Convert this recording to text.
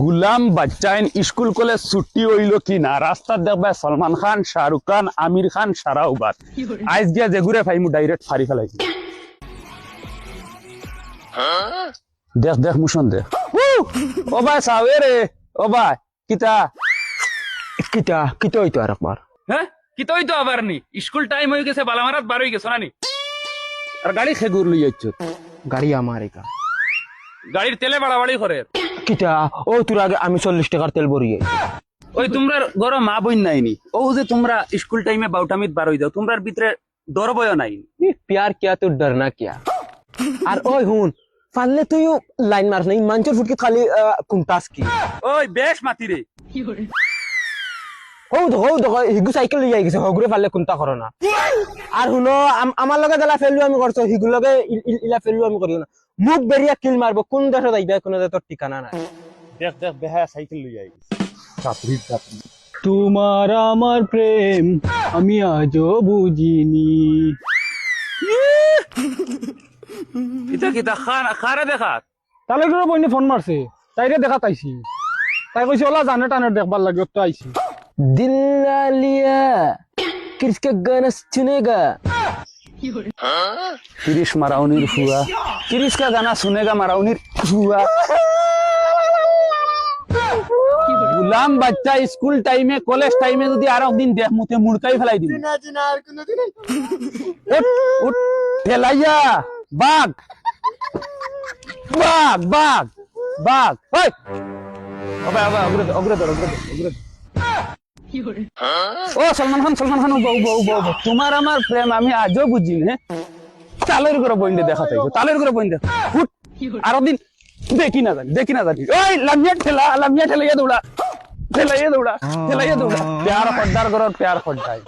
গুলাম বাচ্চাইন school college ছুটি হইল কি না রাস্তা দেখবা সলমান খান শাহরুখ খান আমির খান সারা উবাদ আইজ গিয়া যেগুরে ফাইমু ডাইরেক্ট ফারি ফেলাইছি দেখ দেখ মুশন দেখ ও ভাই সাওয়ে রে ও ভাই কিতা কিতা কিতা হইতো আর একবার হ্যাঁ কিতা হইতো আবার নি স্কুল টাইম হয়ে গেছে বালামারাত বার হয়ে গেছে না নি আর গাড়ি খেগুর লই যাচ্ছ গাড়ি আমার একা গাড়ির তেলে বাড়াবাড়ি করে কিতা ও তোর আগে আমি 40 টাকার তেল ভরিয়ে ওই তোমরা ঘর মা বইন নাইনি ও যে তোমরা স্কুল টাইমে বাউটামিত বার হয়ে যাও তোমরার ভিতরে ডর ভয় নাই प्यार किया तो डरना क्या আর ওই হুন পারলে তুই লাইন মারছ না মাঞ্চর ফুটকি খালি কুন্তাস কি ওই বেশ মাতি রে হৌ দেখো হিগু সাইকেল লই আই গেছে হগুরে পারলে কুন্তা করো না আর হুনো আমার লগে গেলা ফেলু আমি করছো হিগু লগে ইলা ফেলু আমি করিও না মুখ বেরিয়া কিল মারবো কোন দেশে যাইবা কোন দেশে তোর ঠিকানা নাই দেখ দেখ বেহায়া সাইকেল লই আই গেছে চাপড়ি চাপড়ি তোমার আমার প্রেম আমি আজও বুঝিনি। এটা কিতা খারা দেখা তালে করে বইনে ফোন মারছে তাইরে দেখা তাইছি তাই কইছে ওলা জানে টানে দেখবার লাগে তো আইছি दिल ना लिया किसका गाना सुनेगा किरिश माराउनिर हुआ किरिश का गाना सुनेगा माराउनिर हुआ गुलाम बच्चा स्कूल टाइमे कॉलेज टाइमे যদি আর একদিন দেখ মুতে মুড়কাই ফেলাই দিবি না না আর কোনদিন উঠ ফেলাইয়া বাঘ বাঘ বাঘ বাঘ ওই ওবে ওবে অগ্রে ধর ও সলমান খান উবা তোমার আমার প্রেম আমি আজও বুঝি না তালের করে বইন্দে দেখা তাইছো তালের করে বইন্দে ফুট আর দিন দেখি না জানি ওই লামিয়া ঠেলাইয়া দৌড়া প্যার খদ্দার ঘর প্যার খদ্দাই